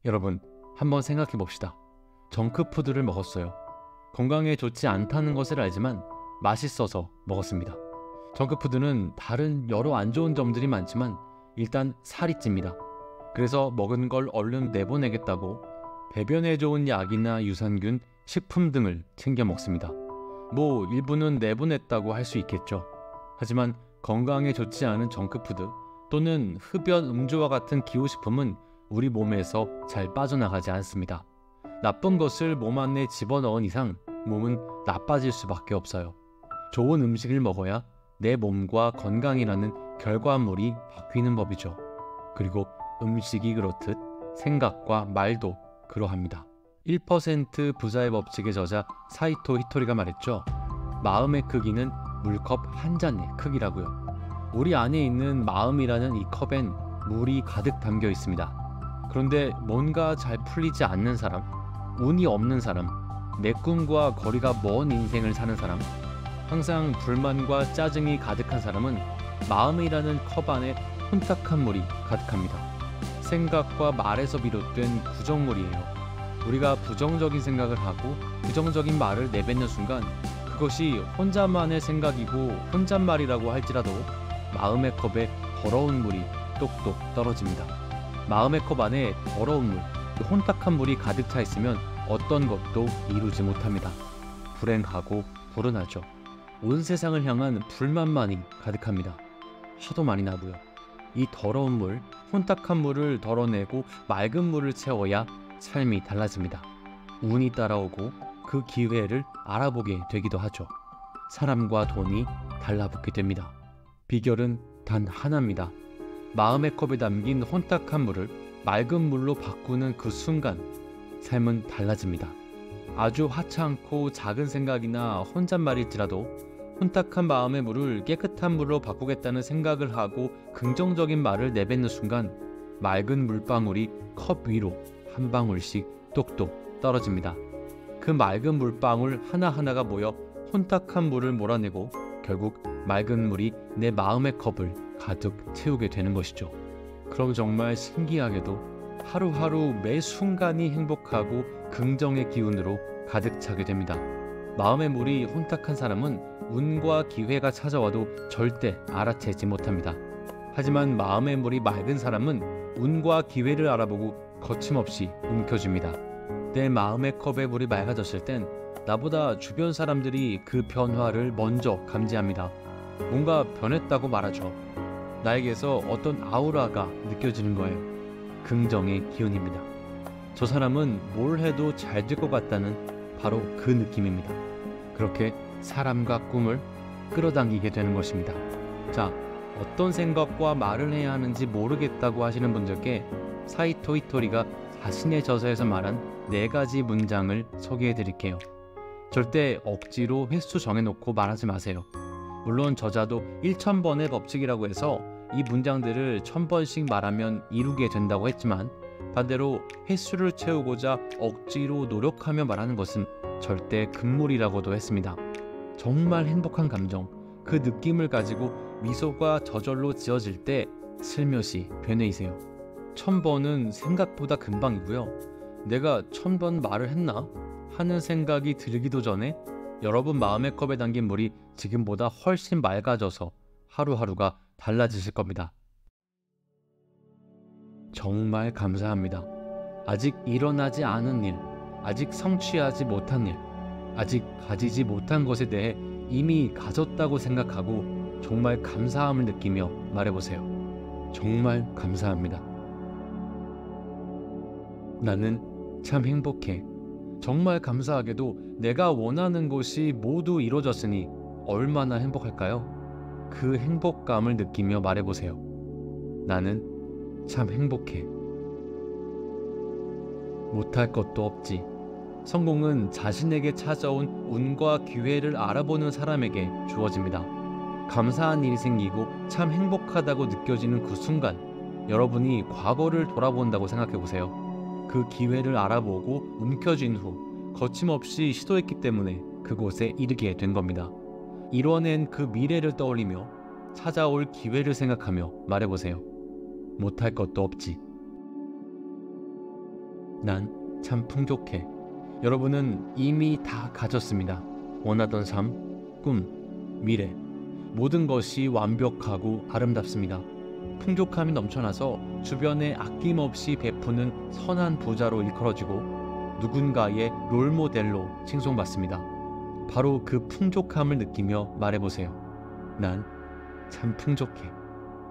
여러분, 한번 생각해 봅시다. 정크푸드를 먹었어요. 건강에 좋지 않다는 것을 알지만 맛있어서 먹었습니다. 정크푸드는 다른 여러 안 좋은 점들이 많지만 일단 살이 찝니다. 그래서 먹은 걸 얼른 내보내겠다고 배변에 좋은 약이나 유산균, 식품 등을 챙겨 먹습니다. 일부는 내보냈다고 할 수 있겠죠. 하지만 건강에 좋지 않은 정크푸드 또는 흡연 음주와 같은 기호식품은 우리 몸에서 잘 빠져나가지 않습니다. 나쁜 것을 몸 안에 집어넣은 이상 몸은 나빠질 수밖에 없어요. 좋은 음식을 먹어야 내 몸과 건강이라는 결과물이 바뀌는 법이죠. 그리고 음식이 그렇듯 생각과 말도 그러합니다. 1% 부자의 법칙의 저자 사이토 히토리가 말했죠. 마음의 크기는 물컵 한 잔의 크기라고요. 우리 안에 있는 마음이라는 이 컵엔 물이 가득 담겨 있습니다. 그런데 뭔가 잘 풀리지 않는 사람, 운이 없는 사람, 내 꿈과 거리가 먼 인생을 사는 사람, 항상 불만과 짜증이 가득한 사람은 마음이라는 컵 안에 혼탁한 물이 가득합니다. 생각과 말에서 비롯된 구정물이에요. 우리가 부정적인 생각을 하고 부정적인 말을 내뱉는 순간 그것이 혼자만의 생각이고 혼잣말이라고 할지라도 마음의 컵에 더러운 물이 똑똑 떨어집니다. 마음의 컵 안에 더러운 물, 혼탁한 물이 가득 차 있으면 어떤 것도 이루지 못합니다. 불행하고 불운하죠. 온 세상을 향한 불만만이 가득합니다. 화도 많이 나고요. 이 더러운 물, 혼탁한 물을 덜어내고 맑은 물을 채워야 삶이 달라집니다. 운이 따라오고 그 기회를 알아보게 되기도 하죠. 사람과 돈이 달라붙게 됩니다. 비결은 단 하나입니다. 마음의 컵에 담긴 혼탁한 물을 맑은 물로 바꾸는 그 순간 삶은 달라집니다. 아주 하찮고 작은 생각이나 혼잣말일지라도 혼탁한 마음의 물을 깨끗한 물로 바꾸겠다는 생각을 하고 긍정적인 말을 내뱉는 순간 맑은 물방울이 컵 위로 한 방울씩 똑똑 떨어집니다. 그 맑은 물방울 하나하나가 모여 혼탁한 물을 몰아내고 결국 맑은 물이 내 마음의 컵을 가득 채우게 되는 것이죠. 그럼 정말 신기하게도 하루하루 매 순간이 행복하고 긍정의 기운으로 가득 차게 됩니다. 마음의 물이 혼탁한 사람은 운과 기회가 찾아와도 절대 알아채지 못합니다. 하지만 마음의 물이 맑은 사람은 운과 기회를 알아보고 거침없이 움켜줍니다. 내 마음의 컵의 물이 맑아졌을 땐 나보다 주변 사람들이 그 변화를 먼저 감지합니다. 뭔가 변했다고 말하죠. 나에게서 어떤 아우라가 느껴지는 거예요. 긍정의 기운입니다. 저 사람은 뭘 해도 잘 될 것 같다는 바로 그 느낌입니다. 그렇게 사람과 꿈을 끌어당기게 되는 것입니다. 자, 어떤 생각과 말을 해야 하는지 모르겠다고 하시는 분들께 사이토 히토리가 자신의 저서에서 말한 4가지 문장을 소개해 드릴게요. 절대 억지로 횟수 정해놓고 말하지 마세요. 물론 저자도 1000번의 법칙이라고 해서 이 문장들을 1000번씩 말하면 이루게 된다고 했지만 반대로 횟수를 채우고자 억지로 노력하며 말하는 것은 절대 금물이라고도 했습니다. 정말 행복한 감정, 그 느낌을 가지고 미소가 저절로 지어질 때 슬며시 변해이세요. 1000번은 생각보다 금방이고요. 내가 1000번 말을 했나? 하는 생각이 들기도 전에 여러분 마음의 컵에 담긴 물이 지금보다 훨씬 맑아져서 하루하루가 달라지실 겁니다. 정말 감사합니다. 아직 일어나지 않은 일, 아직 성취하지 못한 일, 아직 가지지 못한 것에 대해 이미 가졌다고 생각하고 정말 감사함을 느끼며 말해보세요. 정말 감사합니다. 나는 참 행복해. 정말 감사하게도 내가 원하는 것이 모두 이루어졌으니 얼마나 행복할까요? 그 행복감을 느끼며 말해보세요. 나는 참 행복해. 못할 것도 없지. 성공은 자신에게 찾아온 운과 기회를 알아보는 사람에게 주어집니다. 감사한 일이 생기고 참 행복하다고 느껴지는 그 순간 여러분이 과거를 돌아본다고 생각해보세요. 그 기회를 알아보고 움켜쥔 후 거침없이 시도했기 때문에 그곳에 이르게 된 겁니다. 이뤄낸 그 미래를 떠올리며 찾아올 기회를 생각하며 말해보세요. 못할 것도 없지. 난 참 풍족해. 여러분은 이미 다 가졌습니다. 원하던 삶, 꿈, 미래, 모든 것이 완벽하고 아름답습니다. 풍족함이 넘쳐나서 주변에 아낌없이 베푸는 선한 부자로 일컬어지고 누군가의 롤모델로 칭송받습니다. 바로 그 풍족함을 느끼며 말해보세요. 난 참 풍족해.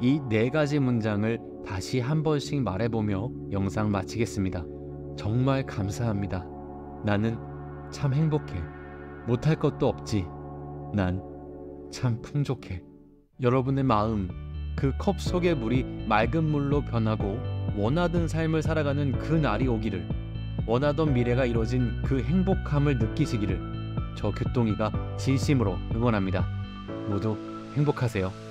이 4가지 문장을 다시 한 번씩 말해보며 영상 마치겠습니다. 정말 감사합니다. 나는 참 행복해. 못할 것도 없지. 난 참 풍족해. 여러분의 마음, 그 컵 속의 물이 맑은 물로 변하고 원하던 삶을 살아가는 그 날이 오기를, 원하던 미래가 이뤄진 그 행복함을 느끼시기를 저 규동이가 진심으로 응원합니다. 모두 행복하세요.